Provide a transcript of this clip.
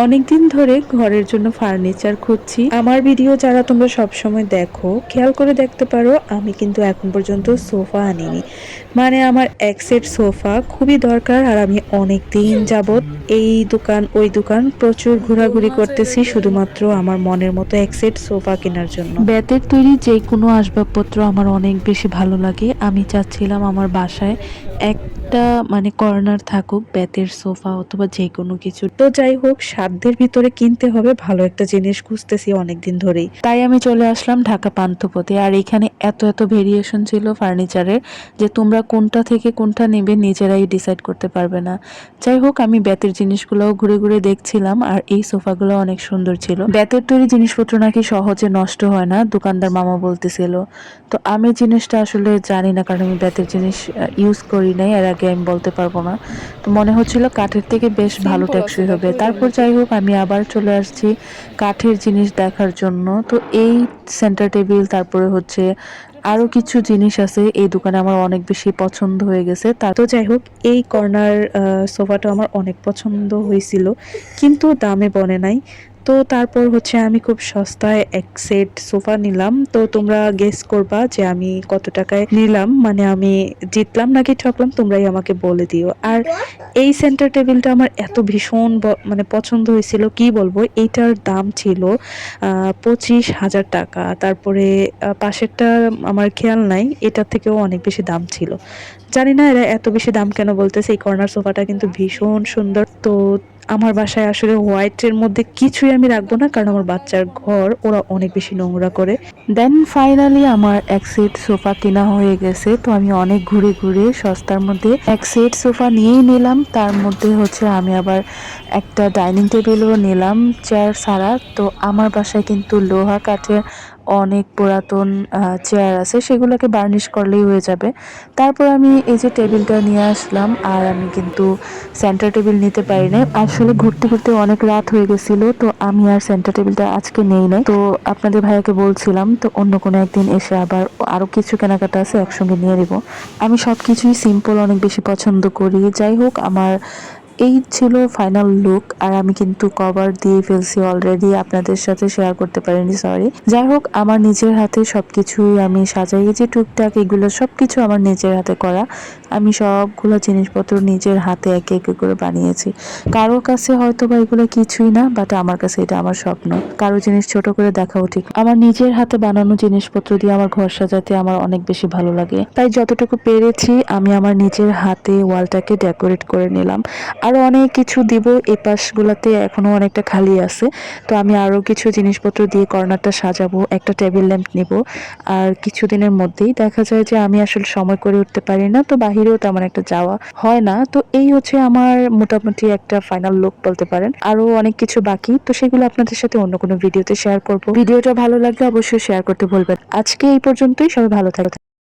অনেকদিন ধরে ঘরের জন্য ফার্নিচার খুঁজছি। আমার ভিডিও যারা তোমরা সবসময় দেখো, খেয়াল করে দেখতে পারো আমি কিন্তু এখন পর্যন্ত সোফা আনিনি। মানে আমার এক সেট সোফা খুবই দরকার, আর আমি অনেক দিন যাবত এই দোকান ওই দোকান প্রচুর ঘোরাঘুরি করতেছি শুধুমাত্র আমার মনের মতো এক সেট সোফা কেনার জন্য। বেতের তৈরি যে কোনো আসবাবপত্র আমার অনেক বেশি ভালো লাগে। আমি চাচ্ছিলাম আমার বাসায় একটা মানে কর্নার থাকুক বেতের সোফা অথবা যে কোনো কিছু। তো যাই হোক, সাধ্যের ভিতরে কিনতে হবে, ভালো একটা জিনিস খুঁজতেছি অনেকদিন ধরেই। তাই আমি চলে আসলাম ঢাকা পান্থপথে। আর এখানে এত এত ভেরিয়েশন ছিল ফার্নিচারের যে তোমরা কোনটা থেকে কোনটা নেবে নিজেরাই ডিসাইড করতে পারবে না। যাই হোক, আমি বেতের জিনিসগুলোও ঘুরে ঘুরে দেখছিলাম, আর এই সোফাগুলো অনেক সুন্দর ছিল। বেতের তৈরি জিনিসপত্র নাকি সহজে নষ্ট হয় না, দোকানদার মামা বলতেছিল। তো আমি জিনিসটা আসলে জানি না, কারণ আমি বেতের জিনিস ইউজ করি নাই, এর আগে আমি বলতে পারবো না। তো মনে হচ্ছিল কাঠের থেকে বেশ ভালো সিম্পল আছে, টেকসই দেখো হবে। এটার তারপর মধ্যে। যাই হোক, আমি আবার চলে আসছি কাঠের জিনিস দেখার জন্য। তো এই সেন্টার টেবিল, তারপরে হচ্ছে আরো কিছু জিনিস আছে এই দোকানে আমার অনেক বেশি পছন্দ হয়ে গেছে। তা তো যাই হোক, এই কর্নার সোফাটা আমার অনেক পছন্দ হয়েছিল, কিন্তু দামে বনে নাই। তো তারপর হচ্ছে আমি খুব সস্তায় এক সেট সোফা নিলাম। তো তোমরা গেস করবা যে আমি কত টাকায় নিলাম, মানে আমি জিতলাম নাকি ঠকলাম, তোমরাই আমাকে বলে দিও। আর এই সেন্টার টেবিলটা আমার এত ভীষণ মানে পছন্দ হয়েছিল, কি বলবো, এইটার দাম ছিল 25,000 টাকা। তারপরে পাশেরটা আমার খেয়াল নাই, এটার থেকেও অনেক বেশি দাম ছিল। জানি না এরা এত বেশি দাম কেন বলতেছে। এই কর্নার সোফাটা কিন্তু ভীষণ সুন্দর। তো আমার বাসায় আসলে হোয়াইটের মধ্যে কিছুই আমি রাখবো না, কারণ আমার বাচ্চার ঘর ওরা অনেক বেশি নোংরা করে। দেন ফাইনালি আমার এক সেট সোফা কেনা হয়ে গেছে। তো আমি অনেক ঘুরে ঘুরে সস্তার মধ্যে এক সেট সোফা নিয়েই নিলাম। তার মধ্যে হচ্ছে আমি আবার একটা ডাইনিং টেবিলও নিলাম, চেয়ার ছাড়া। তো আমার বাসায় কিন্তু লোহা কাঠের অনেক পুরাতন চেয়ার আছে, সেগুলোকে বার্নিশ করলেই হয়ে যাবে। তারপর আমি এই যে টেবিলটা নিয়ে আসলাম, আর আমি কিন্তু সেন্টার টেবিল নিতে পারি না। আসলে ঘুরতে ঘুরতে অনেক রাত হয়ে গেছিল, তো আমি আর সেন্টার টেবিলটা আজকে নেই নাই। তো আপনাদের ভাইয়াকে বলছিলাম, তো অন্য কোনো একদিন এসে আবার আরো কিছু কেনাকাটা আছে একসঙ্গে নিয়ে নিব। আমি সবকিছুই সিম্পল অনেক বেশি পছন্দ করি। যাই হোক, আমার এই ছিল ফাইনাল লুক। আর আমি কিন্তু কভার দিয়ে ফেলছি অলরেডি, আপনাদের সাথে শেয়ার করতে পারিনি, সরি। যাই হোক, আমার নিজের হাতে সবকিছুই আমি সাজাই, যে টুকটাক এগুলো সবকিছু আমার নিজের হাতে করা। আমি সবগুলো জিনিসপত্র নিজের হাতে একে একে করে বানিয়েছি। কারোর কাছে হয়তো বা এগুলো কিছুই না, বাট আমার কাছে এটা আমার স্বপ্ন। কারো জিনিস ছোট করে দেখাও ঠিক। আমার নিজের হাতে বানানো জিনিসপত্র দিয়ে আমার ঘর সাজাতে আমার অনেক বেশি ভালো লাগে। তাই যতটুকু পেরেছি আমি আমার নিজের হাতে ওয়ালটাকে ডেকোরেট করে নিলাম। আরো অনেক কিছু দিব, এই পাশগুলোতে এখনো অনেকটা খালি আছে। তো আমি আরো কিছু জিনিসপত্র দিয়ে কর্নারটা সাজাবো, একটা টেবিল ল্যাম্প নিব। আর কিছুদিনের মধ্যেই দেখা যায় যে আমি আসলে সময় করে উঠতে পারি না, তো বাহিরেও তেমন একটা যাওয়া হয় না। তো এই হচ্ছে আমার মোটামুটি একটা ফাইনাল লুক বলতে পারেন। আরো অনেক কিছু বাকি, তো সেগুলো আপনাদের সাথে অন্য কোনো ভিডিওতে শেয়ার করব। ভিডিওটা ভালো লাগলে অবশ্যই শেয়ার করতে ভুলবেন। আজকে এই পর্যন্তই, সবাই ভালো থাকবেন।